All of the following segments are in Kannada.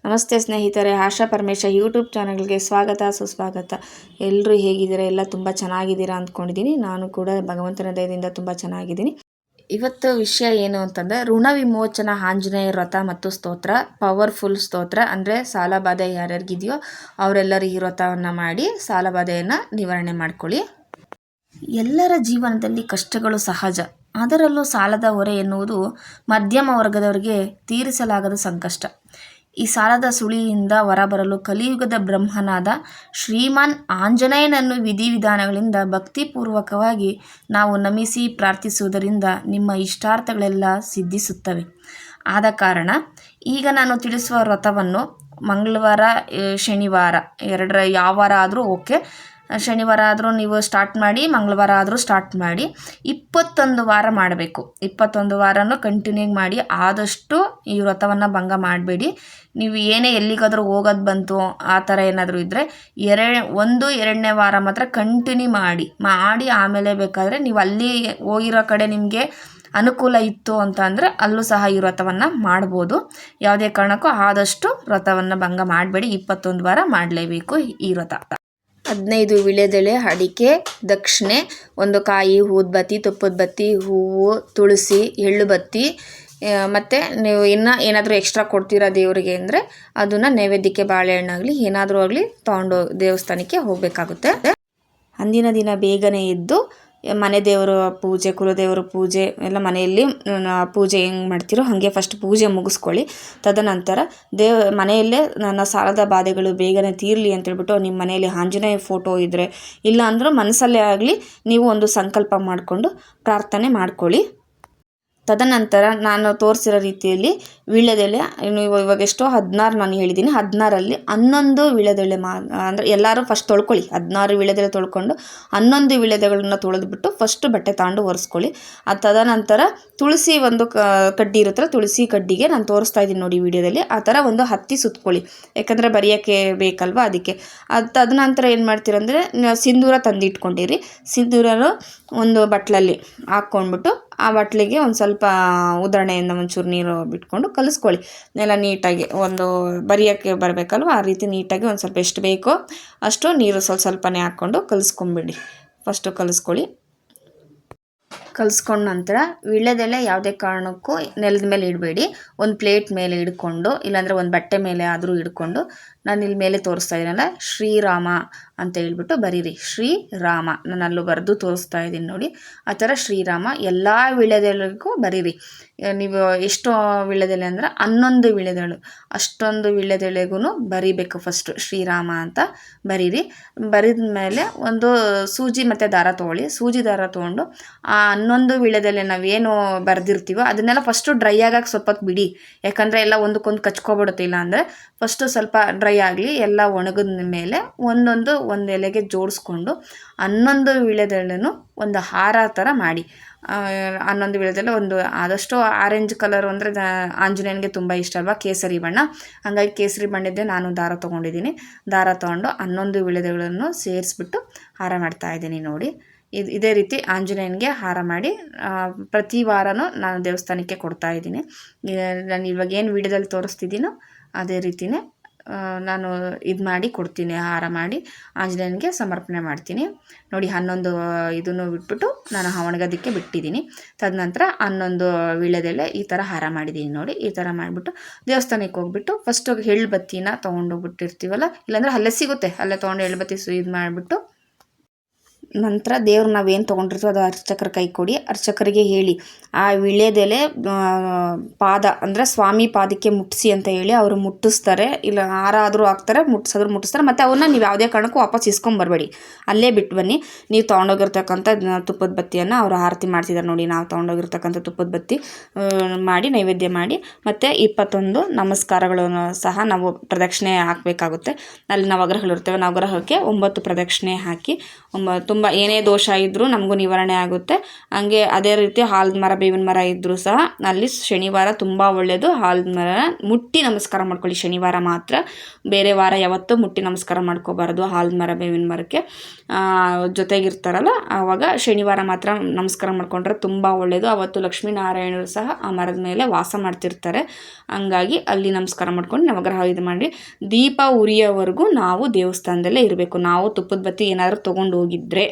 ನಮಸ್ತೆ ಸ್ನೇಹಿತರೆ, ಆಶಾ ಪರಮೇಶ ಯೂಟ್ಯೂಬ್ ಚಾನಲ್ಗೆ ಸ್ವಾಗತ ಸುಸ್ವಾಗತ. ಎಲ್ಲರೂ ಹೇಗಿದ್ದೀರಾ? ಎಲ್ಲ ತುಂಬ ಚೆನ್ನಾಗಿದ್ದೀರಾ ಅಂದ್ಕೊಂಡಿದ್ದೀನಿ. ನಾನು ಕೂಡ ಭಗವಂತನ ದಯದಿಂದ ತುಂಬ ಚೆನ್ನಾಗಿದ್ದೀನಿ. ಇವತ್ತು ವಿಷಯ ಏನು ಅಂತಂದರೆ, ಋಣ ವಿಮೋಚನಾ ಆಂಜನೇಯ ವ್ರತ ಮತ್ತು ಸ್ತೋತ್ರ, ಪವರ್ಫುಲ್ ಸ್ತೋತ್ರ. ಅಂದರೆ ಸಾಲಬಾಧೆ ಯಾರ್ಯಾರಿಗಿದೆಯೋ ಅವರೆಲ್ಲರೂ ಈ ವ್ರತವನ್ನು ಮಾಡಿ ಸಾಲಬಾಧೆಯನ್ನು ನಿವಾರಣೆ ಮಾಡ್ಕೊಳ್ಳಿ. ಎಲ್ಲರ ಜೀವನದಲ್ಲಿ ಕಷ್ಟಗಳು ಸಹಜ. ಅದರಲ್ಲೂ ಸಾಲದ ಹೊರೆ ಎನ್ನುವುದು ಮಧ್ಯಮ ವರ್ಗದವರಿಗೆ ತೀರಿಸಲಾಗದ ಸಂಕಷ್ಟ. ಈ ಸಾಲದ ಸುಳಿಯಿಂದ ಹೊರಬರಲು ಕಲಿಯುಗದ ಬ್ರಹ್ಮನಾದ ಶ್ರೀಮಾನ್ ಆಂಜನೇಯನನ್ನು ವಿಧಿವಿಧಾನಗಳಿಂದ ಭಕ್ತಿಪೂರ್ವಕವಾಗಿ ನಾವು ನಮಿಸಿ ಪ್ರಾರ್ಥಿಸುವುದರಿಂದ ನಿಮ್ಮ ಇಷ್ಟಾರ್ಥಗಳೆಲ್ಲ ಸಿದ್ಧಿಸುತ್ತವೆ. ಆದ ಕಾರಣ ಈಗ ನಾನು ತಿಳಿಸುವ ವ್ರತವನ್ನು ಮಂಗಳವಾರ, ಶನಿವಾರ ಎರಡರ ಯಾವ ವಾರ ಆದರೂ ಓಕೆ. ಶನಿವಾರ ಆದರೂ ನೀವು ಸ್ಟಾರ್ಟ್ ಮಾಡಿ, ಮಂಗಳವಾರ ಆದರೂ ಸ್ಟಾರ್ಟ್ ಮಾಡಿ. 21 ವಾರ ಮಾಡಬೇಕು. 21 ವಾರನೂ ಕಂಟಿನ್ಯೂ ಮಾಡಿ. ಆದಷ್ಟು ಈ ವ್ರತವನ್ನು ಭಂಗ ಮಾಡಬೇಡಿ. ನೀವು ಏನೇ ಎಲ್ಲಿಗಾದರೂ ಹೋಗೋದು ಬಂತು ಆ ಥರ ಏನಾದರೂ ಇದ್ದರೆ 2ನೇ ವಾರ ಮಾತ್ರ ಕಂಟಿನ್ಯೂ ಮಾಡಿ ಆಮೇಲೆ ಬೇಕಾದರೆ ನೀವು ಅಲ್ಲಿ ಹೋಗಿರೋ ಕಡೆ ನಿಮಗೆ ಅನುಕೂಲ ಇತ್ತು ಅಂತ ಅಂದರೆ ಅಲ್ಲೂ ಸಹ ಈ ವ್ರತವನ್ನು ಮಾಡ್ಬೋದು. ಯಾವುದೇ ಕಾರಣಕ್ಕೂ ಆದಷ್ಟು ವ್ರತವನ್ನು ಭಂಗ ಮಾಡಬೇಡಿ. 21 ವಾರ ಮಾಡಲೇಬೇಕು ಈ ವ್ರತ. 15 ವೀಳ್ಯದೆಲೆ, ಅಡಿಕೆ, ದಕ್ಷಿಣೆ, 1 ಕಾಯಿ, ಊದ್ಬತ್ತಿ, ತುಪ್ಪದ ಬತ್ತಿ, ಹೂವು, ತುಳಸಿ, ಎಳ್ಳು ಬತ್ತಿ, ಮತ್ತು ನೀವು ಇನ್ನೂ ಏನಾದರೂ ಎಕ್ಸ್ಟ್ರಾ ಕೊಡ್ತೀರಾ ದೇವರಿಗೆ ಅಂದರೆ ಅದನ್ನು ನೈವೇದ್ಯಕ್ಕೆ ಬಾಳೆಹಣ್ಣಾಗಲಿ ಏನಾದರೂ ಆಗಲಿ ತೊಗೊಂಡು ದೇವಸ್ಥಾನಕ್ಕೆ ಹೋಗಬೇಕಾಗುತ್ತೆ. ಅಂದಿನ ದಿನ ಬೇಗನೆ ಎದ್ದು ಮನೆ ದೇವರ ಪೂಜೆ, ಕುಲದೇವರ ಪೂಜೆ ಎಲ್ಲ ಮನೆಯಲ್ಲಿ ಪೂಜೆ ಹೆಂಗೆ ಮಾಡ್ತೀರೋ ಹಾಗೆ ಫಸ್ಟ್ ಪೂಜೆ ಮುಗಿಸ್ಕೊಳ್ಳಿ. ತದನಂತರ ಮನೆಯಲ್ಲೇ ನನ್ನ ಸಾಲದ ಬಾಧೆಗಳು ಬೇಗನೆ ತೀರಲಿ ಅಂತೇಳ್ಬಿಟ್ಟು ನಿಮ್ಮ ಮನೆಯಲ್ಲಿ ಆಂಜನೇಯ ಫೋಟೋ ಇದ್ದರೆ, ಇಲ್ಲ ಅಂದರೂ ಮನಸ್ಸಲ್ಲೇ ಆಗಲಿ ನೀವು ಒಂದು ಸಂಕಲ್ಪ ಮಾಡಿಕೊಂಡು ಪ್ರಾರ್ಥನೆ ಮಾಡ್ಕೊಳ್ಳಿ. ತದನಂತರ ನಾನು ತೋರಿಸಿರೋ ರೀತಿಯಲ್ಲಿ ವೀಳ್ಯದೆಲೆ, ನೀವು ಇವಾಗ ಎಷ್ಟೋ 16 ನಾನು ಹೇಳಿದ್ದೀನಿ. 16ರಲ್ಲಿ 11 ವೀಳ್ಯದೆಲೆ ಅಂದರೆ ಎಲ್ಲರೂ ಫಸ್ಟ್ ತೊಳ್ಕೊಳ್ಳಿ. 16 ವೀಳ್ಯದೆಲೆ ತೊಳ್ಕೊಂಡು 11 ವೀಳ್ಯದೆಗಳನ್ನ ತೊಳೆದ್ಬಿಟ್ಟು ಫಸ್ಟು ಬಟ್ಟೆ ತಗೊಂಡು ಒರೆಸ್ಕೊಳ್ಳಿ. ತದನಂತರ ತುಳಸಿ ಒಂದು ಕಡ್ಡಿ ಇರುತ್ತಲ್ಲ, ತುಳಸಿ ಕಡ್ಡಿಗೆ ನಾನು ತೋರಿಸ್ತಾ ಇದ್ದೀನಿ ನೋಡಿ ವಿಡಿಯೋದಲ್ಲಿ, ಆ ಥರ ಒಂದು ಹತ್ತಿ ಸುತ್ಕೊಳ್ಳಿ. ಯಾಕಂದರೆ ಬರೆಯೋಕ್ಕೆ ಬೇಕಲ್ವ, ಅದಕ್ಕೆ. ತದನಂತರ ಏನು ಮಾಡ್ತೀರಂದರೆ ಸಿಂಧೂರ ತಂದಿಟ್ಕೊಂಡಿರಿ. ಸಿಂಧೂರನು ಒಂದು ಬಟ್ಲಲ್ಲಿ ಹಾಕ್ಕೊಂಡ್ಬಿಟ್ಟು ಆ ಬಟ್ಲಿಗೆ ಒಂದು ಸ್ವಲ್ಪ ಉದರಣೆಯಿಂದ ಒಂಚೂರು ನೀರು ಬಿಟ್ಕೊಂಡು ಕಲಿಸ್ಕೊಳ್ಳಿ. ನೆಲ ನೀಟಾಗಿ ಒಂದು ಬರಿಯೋಕ್ಕೆ ಬರಬೇಕಲ್ವ, ಆ ರೀತಿ ನೀಟಾಗಿ ಒಂದು ಸ್ವಲ್ಪ ಎಷ್ಟು ಬೇಕೋ ಅಷ್ಟು ನೀರು ಸ್ವಲ್ಪನೇ ಹಾಕ್ಕೊಂಡು ಕಲಿಸ್ಕೊಂಬಿಡಿ. ಫಸ್ಟು ಕಲಿಸ್ಕೊಳ್ಳಿ. ಕಲಿಸ್ಕೊಂಡ ನಂತರ ವೀಳ್ಯದೆಲೆ ಯಾವುದೇ ಕಾರಣಕ್ಕೂ ನೆಲದ ಮೇಲೆ ಇಡಬೇಡಿ. ಒಂದು ಪ್ಲೇಟ್ ಮೇಲೆ ಇಡ್ಕೊಂಡು, ಇಲ್ಲಾಂದರೆ ಒಂದು ಬಟ್ಟೆ ಮೇಲೆ ಆದರೂ ಇಡ್ಕೊಂಡು, ನಾನು ಇಲ್ಲಿ ಮೇಲೆ ತೋರಿಸ್ತಾ ಇದ್ದೀನಲ್ಲ ಶ್ರೀರಾಮ ಅಂತ ಹೇಳ್ಬಿಟ್ಟು ಬರೀರಿ. ಶ್ರೀರಾಮ ನಾನು ಅಲ್ಲೂ ಬರೆದು ತೋರಿಸ್ತಾ ಇದ್ದೀನಿ ನೋಡಿ. ಆ ಥರ ಶ್ರೀರಾಮ ಎಲ್ಲ ವೀಳ್ಯದೆಲೆಗೂ ಬರೀರಿ. ನೀವು ಎಷ್ಟು ವೀಳ್ಯದೆಲೆ ಅಂದರೆ 11 ವೀಳ್ಯದೆಲೆ, ಅಷ್ಟೊಂದು ವೀಳ್ಯದೆಲೆಗೂ ಬರೀಬೇಕು ಫಸ್ಟು ಶ್ರೀರಾಮ ಅಂತ ಬರೀರಿ. ಬರೆದ ಮೇಲೆ ಒಂದು ಸೂಜಿ ಮತ್ತು ದಾರ ತೊಗೊಳ್ಳಿ. ಸೂಜಿ ದಾರ ತೊಗೊಂಡು ಆ 11 ವೀಳ್ಯದೆಲೆ ನಾವೇನು ಬರೆದಿರ್ತೀವೋ ಅದನ್ನೆಲ್ಲ ಫಸ್ಟು ಡ್ರೈ ಆಗಕ್ಕೆ ಸ್ವಲ್ಪ ಹೊತ್ತು ಬಿಡಿ. ಯಾಕಂದರೆ ಎಲ್ಲ ಒಂದಕ್ಕೊಂದು ಕಚ್ಕೊಬಿಡುತ್ತೆ. ಇಲ್ಲ ಅಂದರೆ ಫಸ್ಟು ಸ್ವಲ್ಪ ಡ್ರೈ ಆಗಲಿ. ಎಲ್ಲ ಒಣಗಿದ ಮೇಲೆ ಒಂದು ಎಲೆಗೆ ಜೋಡಿಸ್ಕೊಂಡು 11 ವೀಳ್ಯದೆಲೆನೂ ಒಂದು ಹಾರ ಥರ ಮಾಡಿ. 11 ವೀಳ್ಯದೆಲೆ ಒಂದು ಆದಷ್ಟು ಆರೆಂಜ್ ಕಲರ್ ಅಂದರೆ ಆಂಜನೇಯನಿಗೆ ತುಂಬ ಇಷ್ಟ ಅಲ್ವಾ, ಕೇಸರಿ ಬಣ್ಣ. ಹಾಗಾಗಿ ಕೇಸರಿ ಬಣ್ಣದ್ದೇ ನಾನು ದಾರ ತೊಗೊಂಡಿದ್ದೀನಿ. ದಾರ ತೊಗೊಂಡು 11 ವೀಳ್ಯದೆಲೆಗಳನ್ನು ಸೇರಿಸ್ಬಿಟ್ಟು ಹಾರ ಮಾಡ್ತಾಯಿದ್ದೀನಿ ನೋಡಿ. ಇದೇ ರೀತಿ ಆಂಜನೇಯನಿಗೆ ಹಾರ ಮಾಡಿ ಪ್ರತಿ ವಾರನೂ ನಾನು ದೇವಸ್ಥಾನಕ್ಕೆ ಕೊಡ್ತಾಯಿದ್ದೀನಿ. ನಾನು ಇವಾಗ ಏನು ವೀಡಿಯೋದಲ್ಲಿ ತೋರಿಸ್ತಿದ್ದೀನೋ ಅದೇ ರೀತಿಯೇ ನಾನು ಇದು ಮಾಡಿ ಕೊಡ್ತೀನಿ. ಹಾರ ಮಾಡಿ ಆಂಜನೇಯನಿಗೆ ಸಮರ್ಪಣೆ ಮಾಡ್ತೀನಿ ನೋಡಿ. 11 ಇದನ್ನು ಬಿಟ್ಬಿಟ್ಟು ನಾನು ಒಣಗೋದಕ್ಕೆ ಬಿಟ್ಟಿದ್ದೀನಿ. ತದನಂತರ 11 ವೀಳ್ಯದೆಲೆ ಈ ಥರ ಹಾರ ಮಾಡಿದ್ದೀನಿ ನೋಡಿ. ಈ ಥರ ಮಾಡಿಬಿಟ್ಟು ದೇವಸ್ಥಾನಕ್ಕೆ ಹೋಗ್ಬಿಟ್ಟು ಫಸ್ಟು ಎಳ್ಳು ಬತ್ತಿನ ತೊಗೊಂಡೋಗ್ಬಿಟ್ಟಿರ್ತೀವಲ್ಲ, ಇಲ್ಲಾಂದರೆ ಅಲ್ಲೇ ಸಿಗುತ್ತೆ, ಅಲ್ಲೇ ತೊಗೊಂಡು ಎಳ್ಳು ಬತ್ತಿ ಇದು ಮಾಡಿಬಿಟ್ಟು ನಂತರ ದೇವ್ರು ನಾವೇನು ತೊಗೊಂಡಿರ್ತೀವೋ ಅದು ಅರ್ಚಕರ ಕೈ ಕೊಡಿ. ಅರ್ಚಕರಿಗೆ ಹೇಳಿ ಆ ವೀಳ್ಯದೆಲೆ ಪಾದ ಅಂದರೆ ಸ್ವಾಮಿ ಪಾದಕ್ಕೆ ಮುಟ್ಟಿಸಿ ಅಂತ ಹೇಳಿ ಅವರು ಮುಟ್ಟಿಸ್ತಾರೆ. ಇಲ್ಲ ಹಾರ ಆದರೂ ಹಾಕ್ತಾರೆ, ಮುಟ್ಟಿಸ್ತಾರೆ. ಮತ್ತು ಅವನ್ನ ನೀವು ಯಾವುದೇ ಕಾರಣಕ್ಕೂ ವಾಪಸ್ ಇಸ್ಕೊಂಬರ್ಬೇಡಿ, ಅಲ್ಲೇ ಬಿಟ್ಟು ಬನ್ನಿ. ನೀವು ತೊಗೊಂಡೋಗಿರ್ತಕ್ಕಂಥ ತುಪ್ಪದ ಬತ್ತಿಯನ್ನು ಅವರು ಆರತಿ ಮಾಡ್ತಿದ್ದಾರೆ ನೋಡಿ. ನಾವು ತೊಗೊಂಡೋಗಿರ್ತಕ್ಕಂಥ ತುಪ್ಪದ ಬತ್ತಿ ಮಾಡಿ ನೈವೇದ್ಯ ಮಾಡಿ, ಮತ್ತು 21 ನಮಸ್ಕಾರಗಳನ್ನು ಸಹ ನಾವು ಪ್ರದಕ್ಷಿಣೆ ಹಾಕಬೇಕಾಗುತ್ತೆ. ಅಲ್ಲಿ ನವಗ್ರಹಗಳಿರ್ತವೆ, ನವಗ್ರಹಕ್ಕೆ 9 ಪ್ರದಕ್ಷಿಣೆ ಹಾಕಿ ತುಂಬ ತುಂಬ ಏನೇ ದೋಷ ಇದ್ದರೂ ನಮಗೂ ನಿವಾರಣೆ ಆಗುತ್ತೆ. ಹಂಗೆ ಅದೇ ರೀತಿ ಆಲದ ಮರ ಬೇವಿನ ಮರ ಇದ್ದರೂ ಸಹ ಅಲ್ಲಿ ಶನಿವಾರ ತುಂಬ ಒಳ್ಳೆಯದು. ಆಲದ ಮರ ಮುಟ್ಟಿ ನಮಸ್ಕಾರ ಮಾಡ್ಕೊಳ್ಳಿ ಶನಿವಾರ ಮಾತ್ರ, ಬೇರೆ ವಾರ ಯಾವತ್ತೂ ಮುಟ್ಟಿ ನಮಸ್ಕಾರ ಮಾಡ್ಕೋಬಾರ್ದು ಆಲದ ಮರ ಬೇವಿನ ಮರಕ್ಕೆ. ಜೊತೆಗಿರ್ತಾರಲ್ಲ ಆವಾಗ ಶನಿವಾರ ಮಾತ್ರ ನಮಸ್ಕಾರ ಮಾಡ್ಕೊಂಡ್ರೆ ತುಂಬ ಒಳ್ಳೆಯದು. ಅವತ್ತು ಲಕ್ಷ್ಮೀನಾರಾಯಣರು ಸಹ ಆ ಮರದ ಮೇಲೆ ವಾಸ ಮಾಡ್ತಿರ್ತಾರೆ. ಹಂಗಾಗಿ ಅಲ್ಲಿ ನಮಸ್ಕಾರ ಮಾಡ್ಕೊಂಡು ನವಗ್ರಹ ಇದು ಮಾಡಿ ದೀಪ ಉರಿಯೋವರೆಗೂ ನಾವು ದೇವಸ್ಥಾನದಲ್ಲೇ ಇರಬೇಕು. ನಾವು ತುಪ್ಪದ ಬತ್ತಿ ಏನಾದರೂ ತೊಗೊಂಡು ಹೋಗಿದ್ರೆ,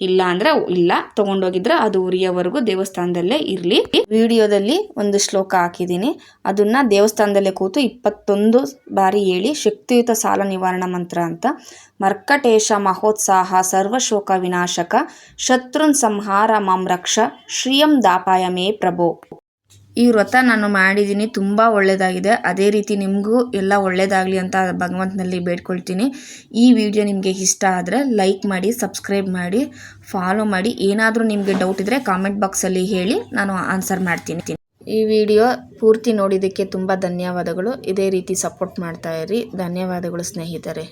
ಇಲ್ಲ ಅಂದರೆ ಇಲ್ಲ, ತೊಗೊಂಡೋಗಿದ್ರೆ ಅದು ಉರಿಯೋವರೆಗೂ ದೇವಸ್ಥಾನದಲ್ಲೇ ಇರಲಿ. ವಿಡಿಯೋದಲ್ಲಿ ಒಂದು ಶ್ಲೋಕ ಹಾಕಿದ್ದೀನಿ, ಅದನ್ನು ದೇವಸ್ಥಾನದಲ್ಲೇ ಕೂತು 21 ಬಾರಿ ಹೇಳಿ, ಶಕ್ತಿಯುತ ಸಾಲ ನಿವಾರಣಾ ಮಂತ್ರ ಅಂತ. ಮರ್ಕಟೇಶ ಮಹೋತ್ಸಾಹ ಸರ್ವಶೋಕ ವಿನಾಶಕ ಶತ್ರುನ್ ಸಂಹಾರ ಮಾಂ ರಕ್ಷ ಶ್ರಿಯಂ ದಾಪಾಯ ಮೇ ಪ್ರಭೋ. ಈ ವ್ರತ ನಾನು ಮಾಡಿದ್ದೀನಿ, ತುಂಬ ಒಳ್ಳೆಯದಾಗಿದೆ. ಅದೇ ರೀತಿ ನಿಮಗೂ ಎಲ್ಲ ಒಳ್ಳೆಯದಾಗಲಿ ಅಂತ ಭಗವಂತನಲ್ಲಿ ಬೇಡ್ಕೊಳ್ತೀನಿ. ಈ ವಿಡಿಯೋ ನಿಮಗೆ ಇಷ್ಟ ಆದರೆ ಲೈಕ್ ಮಾಡಿ, ಸಬ್ಸ್ಕ್ರೈಬ್ ಮಾಡಿ, ಫಾಲೋ ಮಾಡಿ. ಏನಾದರೂ ನಿಮಗೆ ಡೌಟ್ ಇದ್ದರೆ ಕಾಮೆಂಟ್ ಬಾಕ್ಸಲ್ಲಿ ಹೇಳಿ, ನಾನು ಆನ್ಸರ್ ಮಾಡ್ತೀನಿ. ಈ ವಿಡಿಯೋ ಪೂರ್ತಿ ನೋಡಿದ್ದಕ್ಕೆ ತುಂಬ ಧನ್ಯವಾದಗಳು. ಇದೇ ರೀತಿ ಸಪೋರ್ಟ್ ಮಾಡ್ತಾಯಿರಿ. ಧನ್ಯವಾದಗಳು ಸ್ನೇಹಿತರೆ.